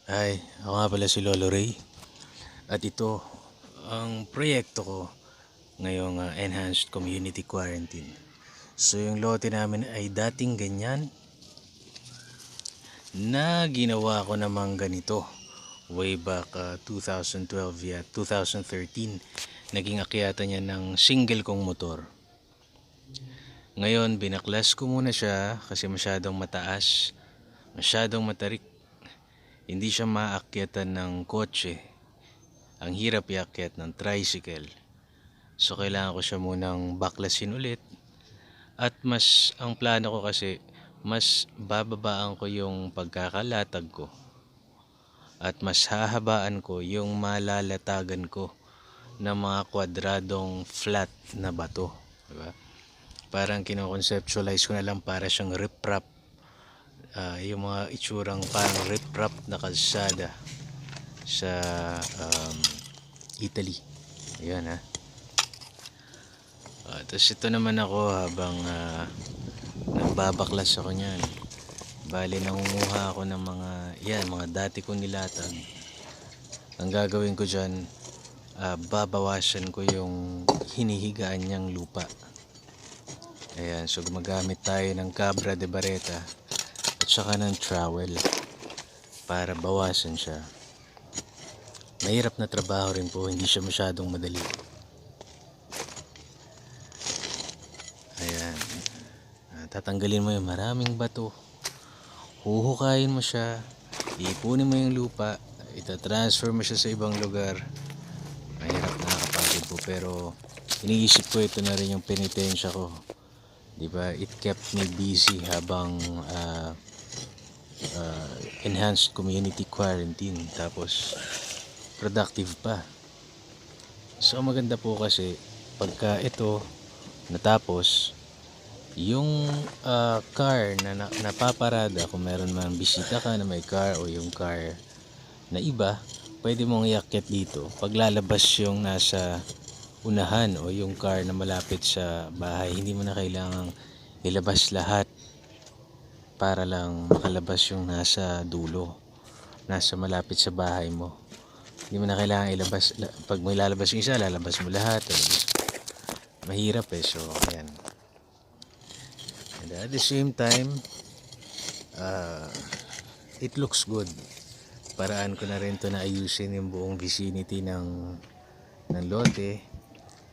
Ay, ako nga pala si Lolo Ray. At ito ang proyekto ko ngayong Enhanced Community Quarantine. So yung lote namin ay dating ganyan na ginawa ko namang ganito way back 2012 ya 2013. Naging akyatan niya ng single kong motor. Ngayon binaklas ko muna siya kasi masyadong mataas, masyadong matarik. Hindi siya maakyatan ng kotse. Ang hirap iakyat ng tricycle. So kailangan ko siya munang baklasin ulit. At ang plano ko kasi mas bababaan ko yung pagkakalatag ko. At mas hahabaan ko yung malalatagan ko ng mga kwadradong flat na bato. Diba? Parang kinoconceptualize ko na lang para siyang riprap. Yung mga itsurang parang riprap na kalsada sa Italy. Ayan ha. Tapos ito naman ako habang nagbabaklas ako niyan. Bali nangunguha ako ng mga dati kong nilatag. Ang gagawin ko dyan, babawasan ko yung hinihigaan niyang lupa. Ayan, so gumagamit tayo ng cabra de bareta at saka ng trowel para bawasan siya. Mahirap na trabaho rin po, hindi siya masyadong madali. Ayan, tatanggalin mo yung maraming bato, huhukayin mo siya, iipunin mo yung lupa, itatransfer mo siya sa ibang lugar. Mahirap, nakakapagod po, pero iniisip ko ito na rin yung penitensya ko. Diba, it kept me busy habang enhanced community quarantine, tapos productive pa. So maganda po kasi pagka ito natapos, yung car na napaparada, kung meron man bisita ka na may car o yung car na iba, pwede mong iakyat dito. Paglalabas yung nasa unahan o yung car na malapit sa bahay, hindi mo na kailangang ilabas lahat para lang makalabas yung nasa dulo, nasa malapit sa bahay mo. Hindi mo na kailangan ilabas. Pag may lalabas yung isa, lalabas mo lahat. Mahirap so ayan. And at the same time, it looks good. Paraan ko na rin to na ayusin yung buong vicinity ng lote.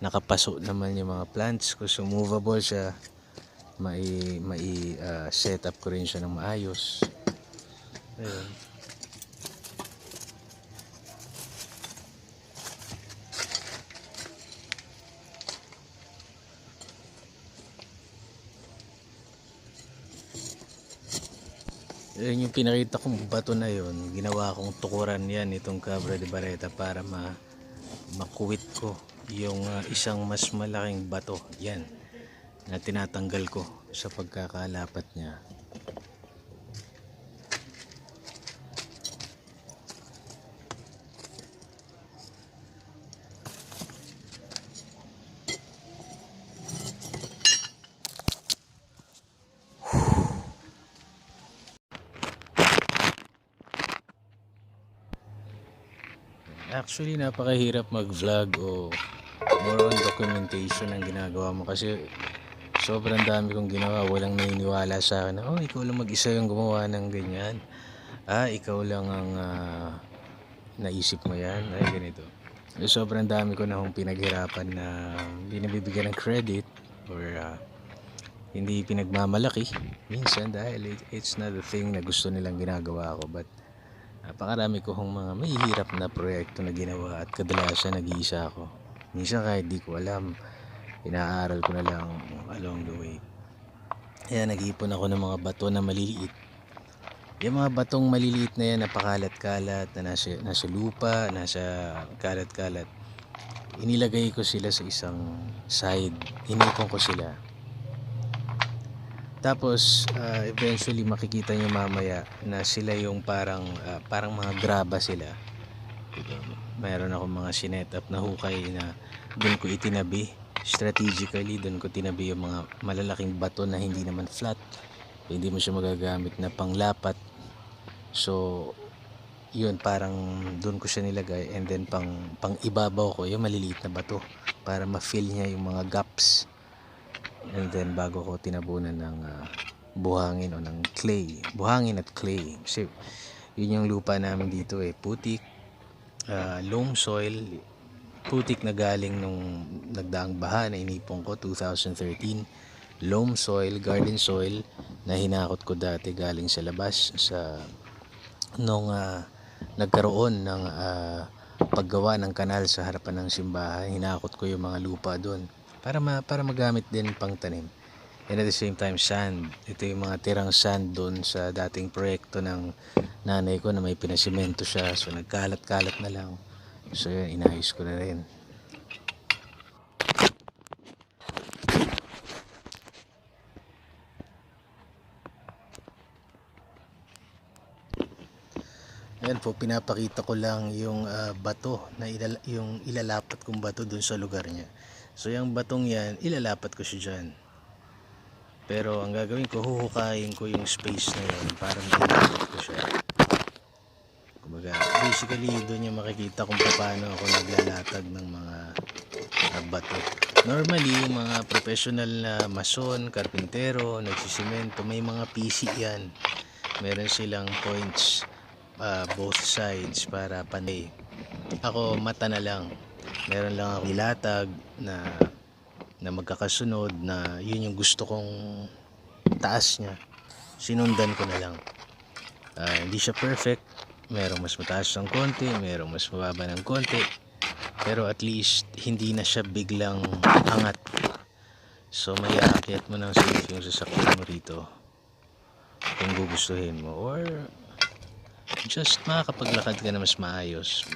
Nakapaso naman yung mga plants ko, so movable siya. Set up ko rin siya ng maayos. Ayun. Ayun yung pinakita kong bato na yun, ginawa kong tukuran yan itong cabra de bareta para makuwit ko yung isang mas malaking bato yan na tinatanggal ko sa pagkakalapat niya. Actually napakahirap mag-vlog o more on documentation ang ginagawa mo kasi sobrang dami kong ginawa. Walang naniniwala sa akin na ikaw lang mag-isa yung gumawa ng ganyan, ikaw lang ang naisip mo yan, ay ganito. Sobrang dami ko na akong pinaghirapan na hindi nabibigyan ng credit or hindi pinagmamalaki minsan dahil it's not a thing na gusto nilang ginagawa ko, but napakarami ko mga mahihirap na proyekto na ginawa at kadalasan nag-iisa ako. Minsan kahit di ko alam, inaaral ko na lang along the way. Kaya nag-iipon ako ng mga bato na maliliit. Yung mga batong maliliit na yan, napakalat-kalat na nasa lupa, nasa kalat-kalat. Inilagay ko sila sa isang side, inipon ko sila. Tapos eventually makikita nyo mamaya na sila yung parang mga graba sila. Mayroon ako mga sinet up na hukay na doon ko itinabi. Strategically doon ko tinabi yung mga malalaking bato na hindi naman flat, hindi mo siya magagamit na panglapat. So yun parang doon ko siya nilagay, and then pang ibabaw ko yung maliliit na bato para ma-fill niya yung mga gaps, and then bago ko tinabunan ng buhangin o ng clay, buhangin at clay, kasi yun yung lupa namin dito putik, loam soil, putik na galing nung nagdaang baha na inipon ko 2013, loam soil, garden soil na hinakot ko dati galing sa labas nung nagkaroon ng paggawa ng kanal sa harapan ng simbahan. Hinakot ko yung mga lupa doon para magamit din pang tanim, and at the same time sand. Ito yung mga tirang sand doon sa dating proyekto ng nanay ko na may pinasimento siya, so nagkalat-kalat na lang, so yun, inayos ko na rin. Ayan po, pinapakita ko lang yung bato na yung ilalapat kong bato dun sa lugar niya. So yung batong yan, ilalapat ko siya dyan. Pero ang gagawin ko, huhukayin ko yung space na yan para mailapat ko siya. Kumbaga, basically doon yung makikita kung paano ako naglalatag ng mga bato. Normally, yung mga professional na mason, karpintero, nagsisimento, may mga PC yan. Meron silang points both sides para panay. Ako mata na lang, meron lang ako nilatag na magkakasunod, na yun yung gusto kong taas niya, sinundan ko na lang. Hindi siya perfect, merong mas mataas ng konti, merong mas mababa ng konti, pero at least hindi na siya biglang angat, so may aakyat mo ng safe yung sasakyan mo rito kung gugustuhin mo, or just makakapaglakad ka na mas maayos,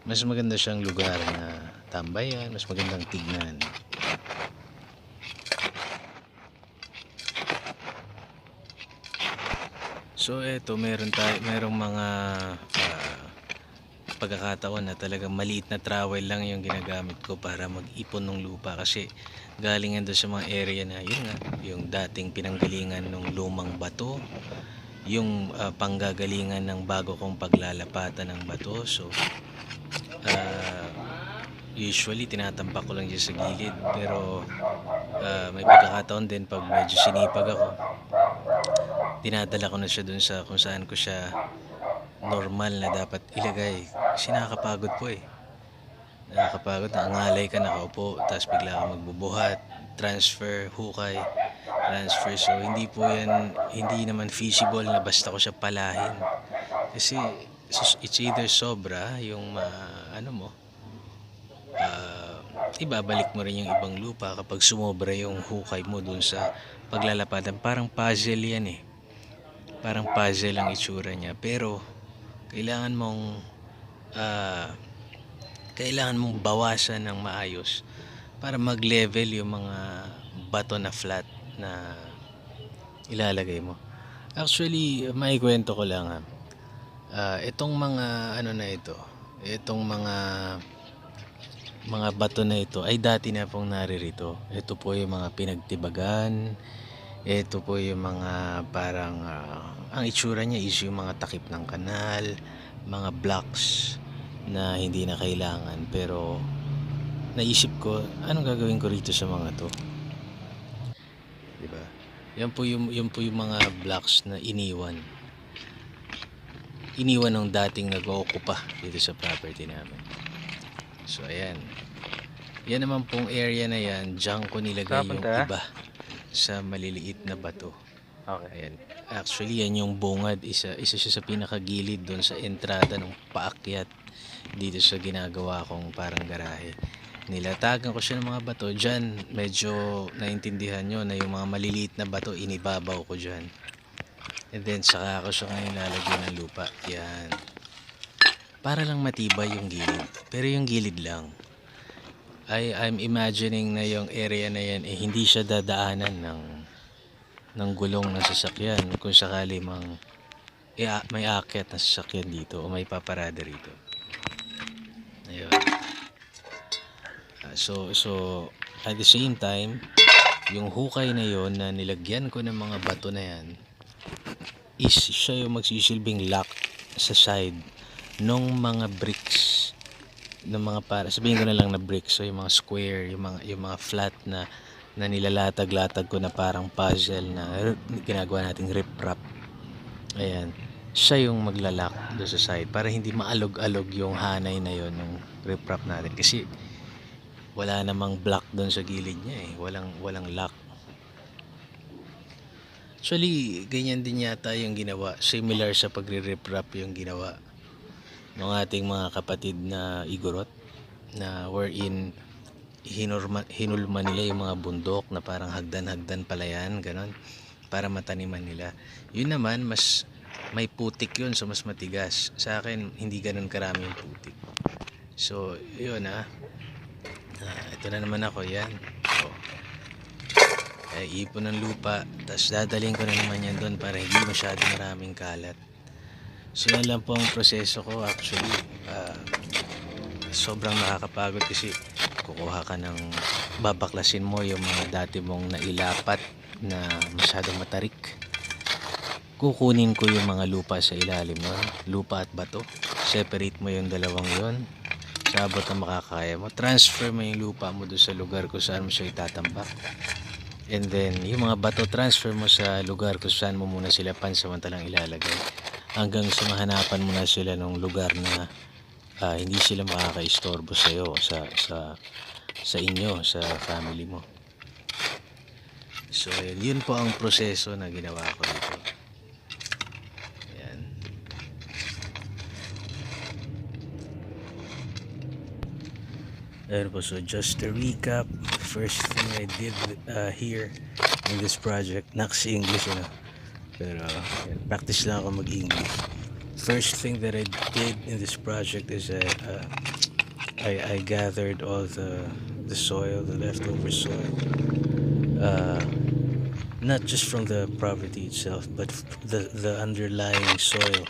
mas maganda siyang lugar na tambayan, mas magandang tignan. So eto, merong mga pagkakataon na talagang maliit na trowel lang yung ginagamit ko para mag-ipon ng lupa, kasi galingan doon sa mga area na yun nga, yung dating pinanggalingan ng lumang bato, yung panggagalingan ng bago kong paglalapatan ng bato. So usually tinatampak ko lang dyan sa gilid, pero may pagkakataon din pag medyo sinipag ako, dinadala ko na siya dun sa kung saan ko siya normal na dapat ilagay, kasi nakakapagod po nakakapagod, nakangalay ka, nakaupo, tapos bigla ka magbubuhat, transfer, hukay, transfer. So hindi naman feasible na basta ko siya palahin, kasi it's either sobra yung ibabalik mo rin yung ibang lupa kapag sumobra yung hukay mo dun sa paglalapatan. Parang puzzle yan parang puzzle ang itsura niya, pero kailangan mong bawasan ng maayos para mag-level yung mga bato na flat na ilalagay mo. Actually, maikwento ko lang itong mga itong mga bato na ito ay dati na pong naririto. Ito po yung mga pinagtibagan, ito po yung mga parang ang itsura niya is yung mga takip ng kanal, mga blocks na hindi na kailangan, pero naisip ko, anong gagawin ko rito sa mga to, diba? Yan po yung mga blocks na iniwan ng dating nag-ookupa dito sa property namin. So ayan, yan naman pong area na yan, diyan ko nilagay yung iba sa maliliit na bato. Okay. Ayan. Actually yan yung bungad, isa siya sa pinakagilid doon sa entrada ng paakyat dito sa ginagawa kong parang garahe. Nilatagan ko siya ng mga bato dyan. Medyo naintindihan nyo na yung mga maliliit na bato inibabaw ko dyan, and then saka ako siya ngayon lalagyan ng lupa. Yan, para lang matibay yung gilid, pero yung gilid lang. I'm imagining na yung area na yan hindi siya dadaanan ng gulong ng sasakyan kung sakali may aakyat na sasakyan dito o may paparada rito. Ayun. So at the same time, yung hukay na yon na nilagyan ko ng mga bato na yan is siya yung magsisilbing lock sa side nung mga bricks, ng mga, para sabihin ko na lang na bricks, so yung mga square, yung mga flat na nilalatag-latag ko na parang puzzle na ginagawa nating rip-rap. Ayan, siya yung maglalak doon sa side para hindi maalog-alog yung hanay na yon ng rip-rap natin, kasi wala namang block doon sa gilid niya walang lock. Actually, ganyan din yata yung ginawa, similar sa pagre-rip-rap yung ginawa ng ating mga kapatid na Igorot, na wherein hinulma nila yung mga bundok na parang hagdan-hagdan pala yan, ganon, para mataniman nila. Yun naman, mas may putik yun, so mas matigas. Sa akin, hindi ganon karami yung putik. So, yun ito na naman ako, yan. So, ipon ng lupa, tapos dadalhin ko na naman yan doon para hindi masyado maraming kalat. So, yan lang po ang proseso ko actually. Sobrang nakakapagod kasi kukuha ka ng, babaklasin mo yung mga dati mong nailapat na masyadong matarik. Kukunin ko yung mga lupa sa ilalim nun, lupa at bato. Separate mo yung dalawang yon sa abot na makakaya mo. Transfer mo yung lupa mo doon sa lugar kung saan mo siya itatambak. And then, yung mga bato, transfer mo sa lugar kung saan mo muna sila pansamantalang ilalagay. Hanggang sa mahanapan mo na sila ng lugar na hindi sila makaka-istorbo sa'yo, sa inyo, sa family mo. So, yun po ang proseso na ginawa ko dito. Ayan. Ayan po, so just to recap, the first thing I did here in this project, Nax English, pero practice lang ako mag-English. First thing that I did in this project is I gathered all the soil, the leftover soil, not just from the property itself, but the underlying soil,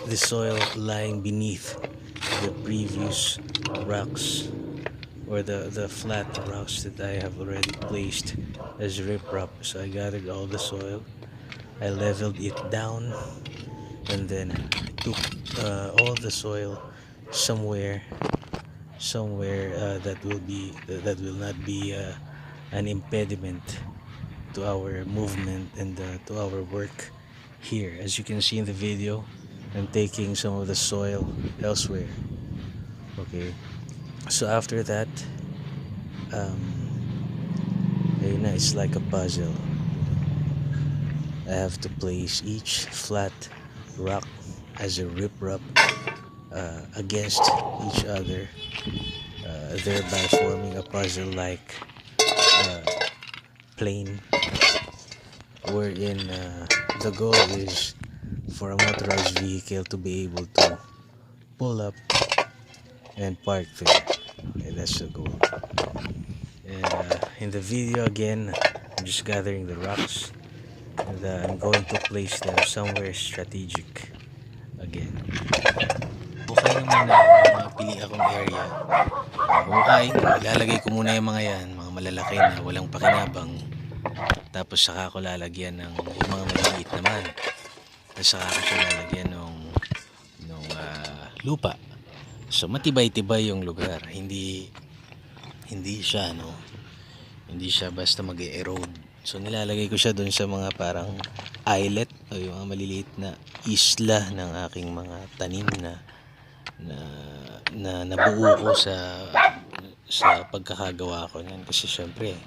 the soil lying beneath the previous rocks, or the flat rocks that I have already placed as riprap. So I gathered all the soil, I leveled it down, and then took all the soil somewhere that will not be an impediment to our movement and to our work here. As you can see in the video, I'm taking some of the soil elsewhere. Okay, so after that, it's like a puzzle. I have to place each flat rock as a riprap against each other, thereby forming a puzzle-like plane, wherein the goal is for a motorized vehicle to be able to pull up and park there. Okay, that's the goal. And in the video again, I'm just gathering the rocks, and I'm going to place them somewhere strategic again. Bukay naman na mga pili akong area. Bukay, ilalagay ko muna yung mga yan, mga malalaki na walang pakinabang. Tapos saka ko lalagyan ng yung mga maliliit naman. Tapos saka ko siya lalagyan ng lupa. So matibay-tibay yung lugar. Hindi siya basta mag-erode. So nilalagay ko siya doon sa mga parang islet o yung mga maliliit na isla ng aking mga tanim na nabuo ko sa pagkakagawa ko niyan. Kasi syempre,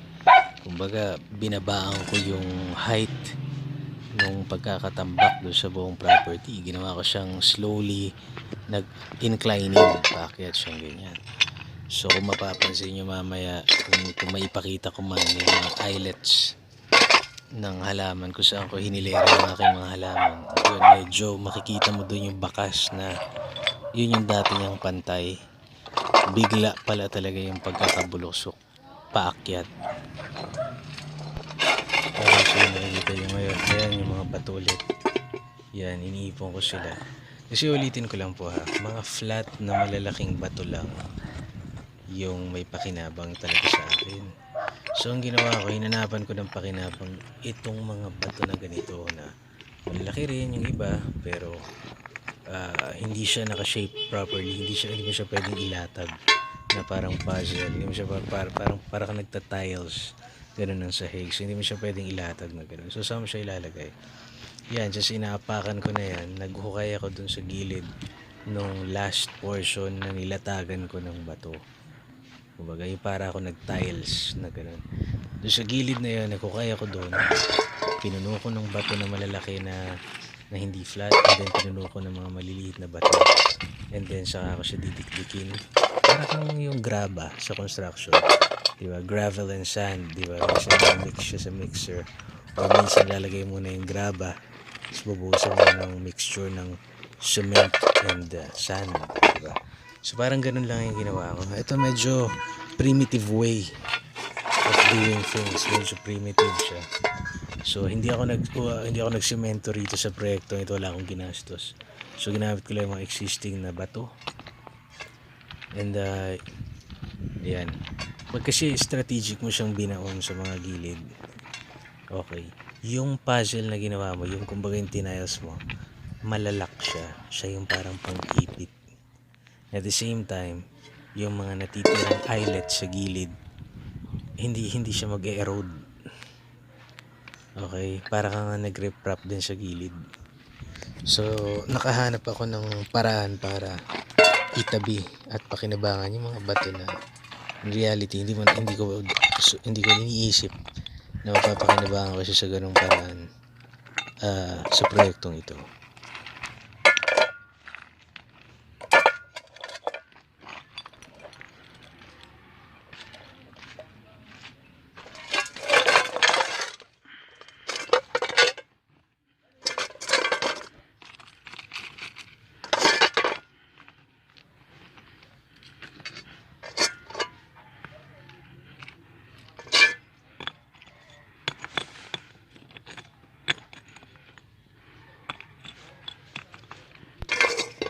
kumbaga binabaan ko yung height nung pagkakatambak doon sa buong property. Ginawa ko siyang slowly nag-inclining, paakyat siyang ganyan. So kung mapapansin nyo mamaya, kung maipakita ko man yung mga islets ng halaman kung saan ko hinilera yung aking mga halaman, yun, medyo makikita mo doon yung bakas na yun yung dati niyang pantay. Bigla pala talaga yung pagkakabulosok paakyat. Parang so nakikita nyo ngayon, ayan yung mga patulit, yan, iniipon ko sila. Kasi ulitin ko lang po mga flat na malalaking bato lang yung may pakinabang talaga sa akin. So ang ginawa ko, hinanapan ko ng pakinabang itong mga bato na ganito na Malalaki rin yung iba, pero hindi siya naka-shape properly. Hindi mo siya pwedeng ilatag na parang puzzle. Hindi mo siya parang kang nagta-tiles ganun ng sahig. So hindi mo siya pwedeng ilatag na ganun. So saan mo siya ilalagay? Yan, just inaapakan ko na yan. Naghukay ako dun sa gilid nung last portion na nilatagan ko ng bato. Kumbaga, yung para ako nag-tiles na gano'n. Doon sa gilid na yun, naghukay ako doon. Pinuno ko ng bato na malalaki na hindi flat. And then pinuno ko ng mga maliliit na bato. And then saka ako siya didikdikin. Para kang yung graba sa construction. Diba? Gravel and sand. Diba? Minsan mix siya sa mixer. O minsan lalagay muna yung graba. Tapos bubuhusan mo ng mixture ng cement and sand. Diba? So parang ganun lang yung ginawa ko. Ito medyo primitive way of doing things. Medyo primitive siya. So hindi ako nagsemento rito sa proyekto ito, wala akong ginastos. So ginamit ko lang yung mga existing na bato. And ayan. Pag kasi strategic mo siyang binaon sa mga gilid. Okay. Yung puzzle na ginawa mo, yung kumbaga yung tiles mo, malalak siya. Siya yung parang pang-ipit. At the same time, yung mga natitirang eyelet sa gilid, hindi siya mag-erode. Okay, para kang nag-riprap din sa gilid. So, nakahanap ako ng paraan para itabi at pakinabangan yung mga bato na in reality hindi ko iniisip na mapapakinabangan ko siya sa ganung paraan sa proyektong ito.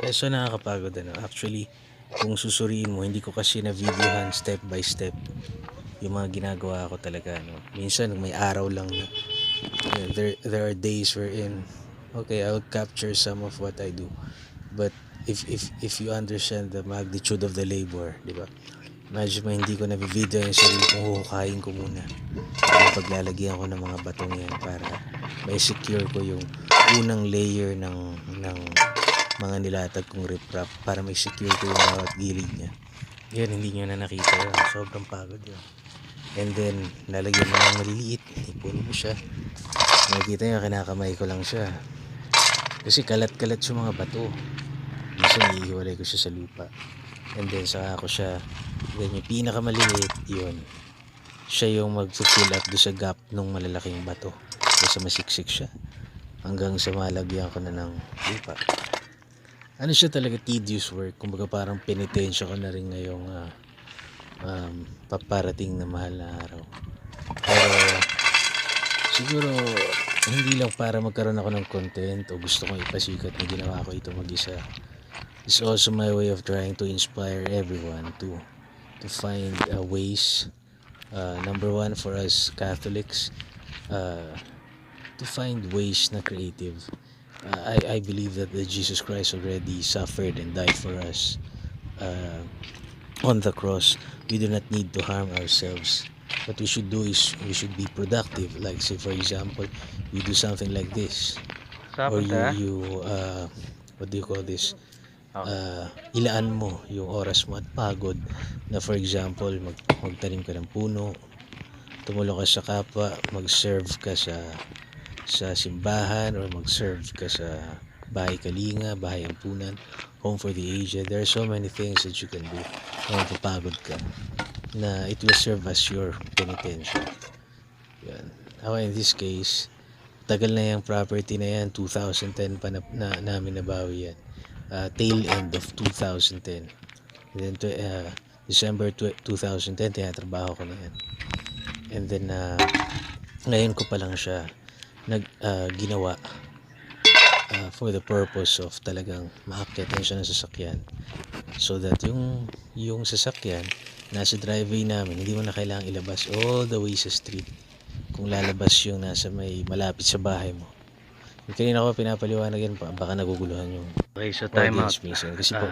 So nakakapagod actually, kung susuriin mo, hindi ko kasi na videohan step by step yung mga ginagawa ko talaga, minsan may araw lang na there are days wherein okay, I would capture some of what I do, but if you understand the magnitude of the labor, di ba, imagine mo hindi ko na video yung sarili kong huhukayin ko muna, paglalagyan ko ng mga batong yan para ma-secure ko yung unang layer ng mga nilatag kong riprap para may secure ko yung bawat gilid niya. Yan, hindi nyo na nakita yun. Sobrang pagod yun. And then, lalagyan mo ng maliliit. Ipunin mo siya. Nakikita nyo, kinakamay ko lang siya. Kasi kalat-kalat yung mga bato. Minsan, iihiwalay ko siya sa lupa. And then, saka ako siya. Then, yung pinakamaliliit, yun. Siya yung mag-fill up doon sa gap ng malalaking bato. Kasi masiksik siya. Hanggang sa malagyan ko na ng lupa. Ano siya talaga, tedious work. Kumbaga parang penitensya ko na rin ngayong paparating na mahal na araw. Pero siguro hindi lang para magkaroon ako ng content o gusto kong ipasikat na ginawa ko ito mag-isa. It's also my way of trying to inspire everyone to find ways, number one for us Catholics, to find ways na creative. I believe that Jesus Christ already suffered and died for us on the cross. We do not need to harm ourselves. What we should do is we should be productive. Like say for example, you do something like this, or you what do you call this? Ilaan mo yung oras mo at pagod na for example magtanim ka ng puno, tumulong ka sa kapwa, mag-serve ka sa simbahan, or mag-serve ka sa bahay kalinga, bahay ampunan, home for the aged. There are so many things that you can do kung mapapagod ka na it will serve as your penitensya. Yan. Ako in this case, tagal na yung property na yan, 2010 pa na namin nabawi yan. Tail end of 2010. And then December 2010 tinatrabaho ko na yan. And then ngayon ko pa lang siya ginawa for the purpose of talagang maakyatan siya ng sasakyan, so that yung sasakyan nasa driveway namin, hindi mo na kailangang ilabas all the way sa street. Kung lalabas yung nasa may malapit sa bahay mo, Kanina ko pinapaliwanag yan, baka naguguluhan yung Okay, so time out. audience minsan. Kasi po,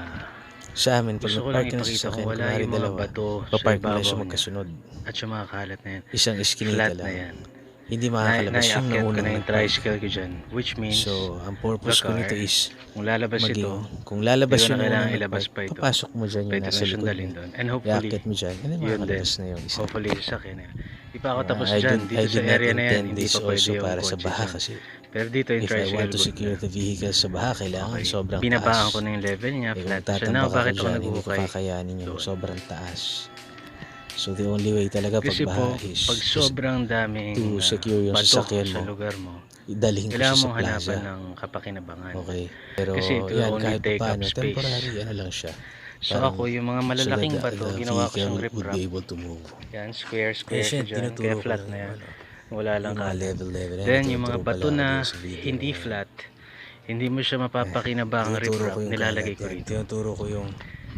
sa amin, pag Gusto ko lang nag-park ka ng ipakita kung sasakyan, wala kunwari yung mga dalawa, bato sa papark mo lang ibabaw siya niya. magkasunod. At yung mga kalat na yan. Isang iskinita Flat na lang. yan. Hindi makakalabas yung Naiakyat ko naunang na yung nag-park. tricycle ko dyan. Which means, So, ang purpose ko car, nito is kung lalabas maging, ito, kung lalabas hindi ko yung na kailangan naunang ilabas nag-park, pa ito. papasok mo dyan yung Pwede ko nasa na siyang likod dalhin mo. doon. And hopefully, Iakyat mo dyan, and then yun din. makalabas na yung isa. Hopefully, sasakyan na yan. Di pa ako tapos I dyan. did Dito sa not area na yan, intend hindi this pa pwede also yung para sa kotse baha dyan. kasi Pero dito yung if I tricycle want to good secure na. the vehicle sa baha, kailangan Okay. sobrang Binabaan taas. ko na yung level niya, Kung flat siya. Now, tatambak bakit ako ako dyan, hindi ko naghuhukay? kakayanin yung Doon. sobrang taas. So the only way talaga pag Kasi baha po, is pag sobrang daming to secure yung bato sasakyan sa mo, lugar mo, idalhin ko siya kailangan sa mong plaza. hanapan ng kapakinabangan. Okay. Pero Kasi it will yan, only kahit take paano, up space. temporary, ano lang siya. So Parang, ako, yung mga malalaking so that bato, the ginawa ko vehicle siyang would riprap. be able to move. Yan, square Kaya siya dyan, tinuturo kaya ko flat lang na yan. yung ano, Wala lang yung mga kalat. level. Then yung mga tinuturo bato pala ako na dun sa video hindi na yun. flat, hindi mo siya mapapakinabang Tinuturo riprap, ko yung nilalagay kalat ko yan. rito. Tinuturo ko yung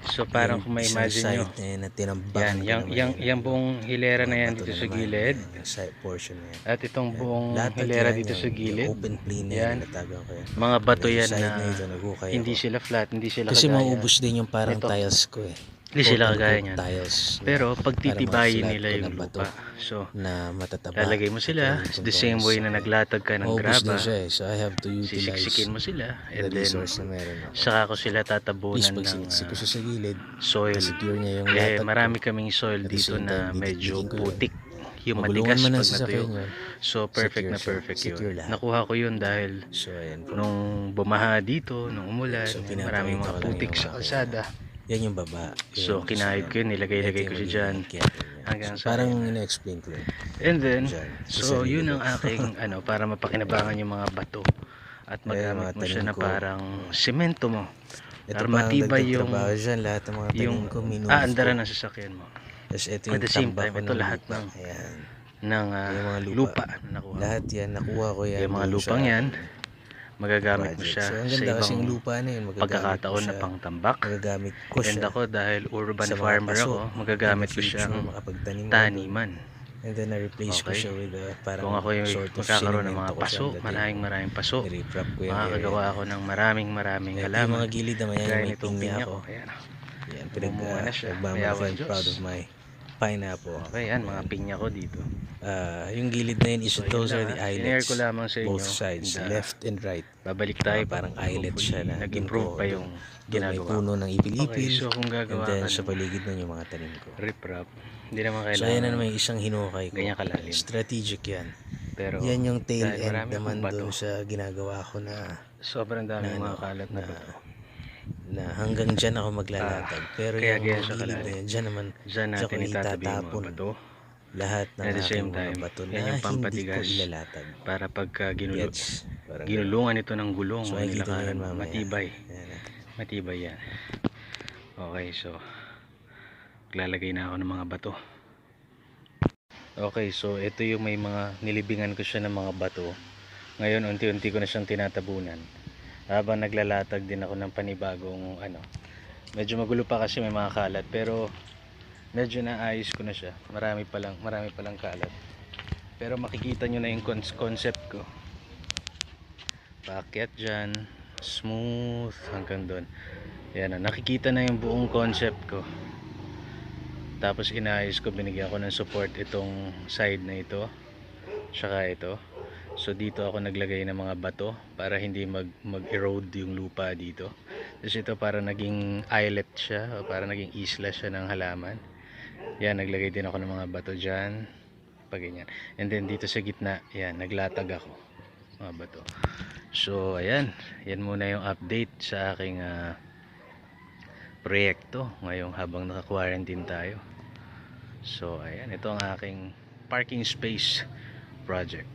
So parang kung isang ma-imagine nyo, side na yan na tinambakan yan, ko naman yung buong hilera na yan bato dito na sa naman, gilid, yung side portion na yan. at itong buong Latag hilera yan, dito sa yung gilid, open plain na yan, yan, natagan ko yan. mga bato Yung yan side na ito, naghukay hindi ako. sila flat, hindi sila Kasi kagaya. maubos din yung parang Ito. tiles ko eh. Hindi sila Quote-unquote kagaya niyan. tiles. Pero pag Parang titibayin mga nila flat ko yung na bato lupa, so na matataba. lalagay mo sila the same way na naglatag ka ng maubos din graba, siya eh. So I have to utilize sisiksikin mo sila, the and then resource na meron ako. saka ko sila Please, tatabunan pag ng siniksik ko siya sa gilid, soil. secure niya yung Eh latag marami ko. kaming soil At the dito same na time, medyo didikdikin ko yun. putik, yung Magulungan matigas man ang pag sasakyan natuyo. yun. So perfect Secure na siya. perfect Secure yun. lahat. Nakuha ko yun dahil So ayan po. nung bumaha dito, nung umulan, So, maraming pinapakita mga ko lang putik yung sa aking, kalsada. Yan yung baba. So kinahid ko yun, nilagay-lagay ko siya dyan. Hanggang sa Parang ina-explain ko yun. And then, Dyan, sa so sarili yun ko. ang aking para mapakinabangan yung mga bato at magamit mga mo siya tanim na ko. parang semento mo. Ito Para pa ang matibay dagdag yung trabaho dyan. Lahat ng mga tanim yung ko, minove aandara ko. ng sasakyan mo. Tapos ito At yung the same tambak time, ko ito ng lahat lupa. ng Ayan. ng Yung mga lupa na nakuha. Lahat yan, nakuha ko yan. Yung mga dun lupang sa yan, magagamit mo project. siya So ang sa ganda kasi yung ibang lupa na yun. Magagamit ko pagkakataon na siya. pangtambak. Magagamit ko And siya. ako dahil urban sa mga farmer paso. ako, magagamit In ko the siyang future, makapagtanim ako taniman. doon. And then na-replace ko Okay. siya with parang Kung ako yung sort of magkakaroon ng mga sinimento ko paso, siya. maraming paso, Nirip-wrap ko yung makakagawa ako ng maraming area. Yung halaman. mga gilid naman yan, Gaya may nitong pinya pinya ako. ko. Ayan. Yan, Bumumunga na siya. nagmamalaki, Mayawan I'm Diyos. proud of my pineapple. Okay, yan, mga pinya ko dito. Yung gilid na yun, So, those are yun the lang, islets. sinare ko lamang sa inyo. Both sides, And, left and right. Babalik tayo Parang pag islet siya na nag-improve pa doon yung Doon may ginagawa. puno ng Okay, ipil-ipil. so kung And gagawa then ka sa ng paligid nun yung mga tanim ko. riprap, hindi naman So ayan na kailangan naman yung isang hinukay ko. ganyan kalalim. Strategic yan. Pero Yan yung tail dahil end marami naman akong bato, doon sa ginagawa ko na sobrang dami na mga ano, kalat na bato. na hanggang dyan ako maglalatag. Pero kaya yung ganyan mga siya gilid na kalalim. yan, dyan naman Diyan natin ko itatabi yung mga itatapon bato lahat ng At the aking same mga time, bato yan na yung hindi ko pampatigas ilalatag. para pagka Gets? Parang ginulungan ito ng gulong So, o makikita nyo nilakaran, yan mamaya. matibay. Ayan na. Matibay yan. Okay, so maglalagay na ako ng mga bato. Okay, so ito yung may mga nilibingan ko siya ng mga bato. Ngayon unti-unti ko na siyang tinatabunan. Habang naglalatag din ako ng panibagong medyo magulo pa kasi may mga kalat, pero medyo naayos ko na siya. Marami pa lang kalat. Pero makikita nyo na yung concept ko. Paakyat dyan, smooth hanggang doon. Yan, nakikita na yung buong concept ko. Tapos inayos ko, binigyan ko ng support itong side na ito, tsaka ito. So dito ako naglagay ng mga bato para hindi mag-erode yung lupa dito. Tapos ito para naging islet siya, o para naging isla siya ng halaman. Yan, naglagay din ako ng mga bato dyan, pag ganyan. And then dito sa gitna, yan, naglatag ako mga bato. So ayan, yan muna yung update sa aking proyekto ngayong habang naka-quarantine tayo. So ayan, ito ang aking parking space project.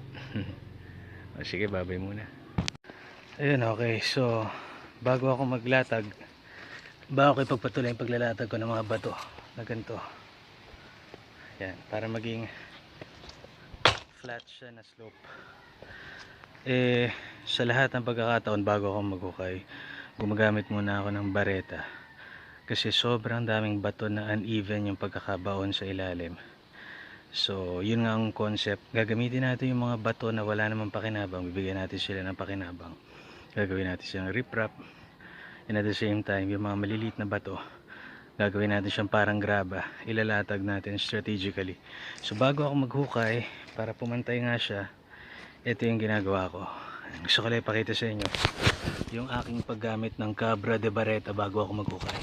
Sige, babay muna. Ayun, okay. So bago ako maglatag, bago ko ipagpatuloy yung paglalatag ko ng mga bato na ganito, yan, para maging flat siya na slope. Sa lahat ng pagkakataon bago ako maghukay, gumagamit muna ako ng bareta kasi sobrang daming bato na uneven yung pagkakabaon sa ilalim. So, yun nga ang concept. Gagamitin natin yung mga bato na wala namang pakinabang. Bibigyan natin sila ng pakinabang. Gagawin natin silang riprap. And at the same time, yung mga maliliit na bato, gagawin natin siyang parang graba. Ilalatag natin strategically. So, bago ako maghukay, para pumantay nga siya, ito yung ginagawa ko. Gusto ko lang ipakita sa inyo yung aking paggamit ng Cabra de Barreta bago ako maghukay.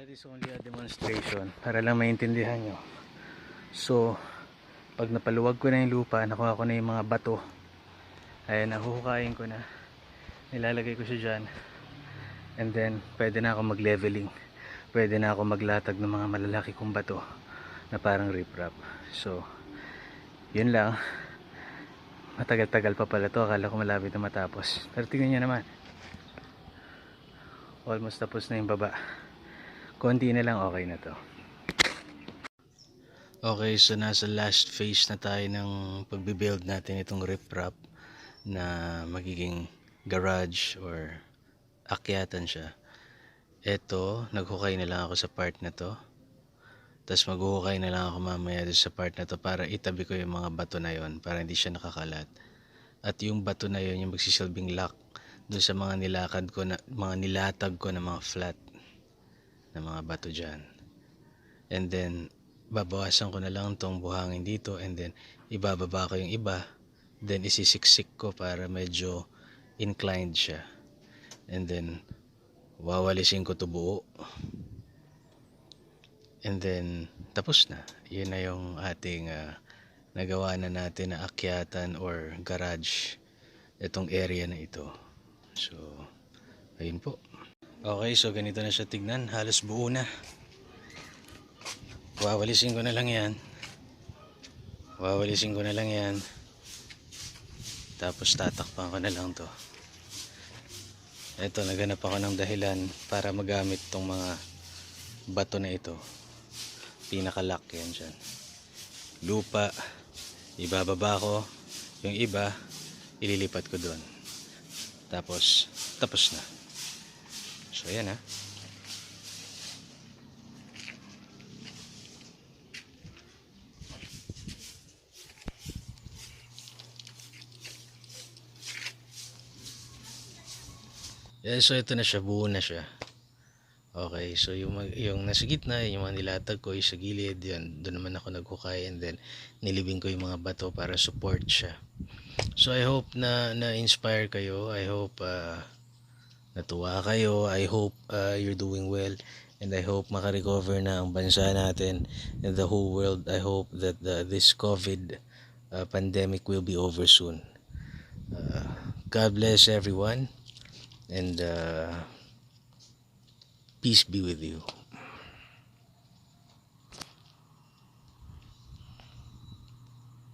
That is only a demonstration para lang maintindihan nyo. So, pag napaluwag ko na yung lupa, nakuha ko na yung mga bato, ay nahuhukayin ko na, nilalagay ko siya dyan, and then pwede na ako mag-leveling, pwede na ako maglatag ng mga malalaki kong bato na parang riprap. So, yun lang. Matagal-tagal pa pala to, akala ko malapit na matapos, pero tingnan nyo naman, almost tapos na yung baba. Konti na lang, okay na to. Okay, so nasa last phase na tayo ng pagbibuild natin itong riprap na magiging garage or akyatan siya. Eto, naghukay na lang ako sa part na to. Tapos maghuhukay na lang ako mamaya sa part na to para itabi ko yung mga bato na yon para hindi siya nakakalat. At yung bato na yon yung magsisilbing lock dun sa mga nilakad ko na, mga nilatag ko na mga flat na mga bato dyan. And then babawasan ko na lang tong buhangin dito, and then ibababa ko yung iba, then isisiksik ko para medyo inclined siya, and then wawalisin ko to buo, and then tapos na. Yun na yung ating nagawa na natin na akyatan or garage itong area na ito. So ayun po. Okay, so ganito na siya tignan. Halos buo na. Wawalisin ko na lang yan. Wawalisin ko na lang yan. Tapos tatakpan ko na lang to. Ito, naghanap ako ng dahilan para magamit tong mga bato na ito. Pinakalock yan dyan. Lupa, ibababa ko. Yung iba, ililipat ko doon. Tapos, tapos na. So yan ha. Yeah, so ito na siya, buo na siya. Okay, so yung nasa gitna, yung mga nilatag ko sa gilid, yan, doon naman ako naghukay, and then nilibing ko yung mga bato para support siya. So I hope na inspire kayo. I hope natuwa kayo. I hope you're doing well, and I hope makarecover na ang bansa natin and the whole world. I hope that this COVID pandemic will be over soon. God bless everyone, and peace be with you.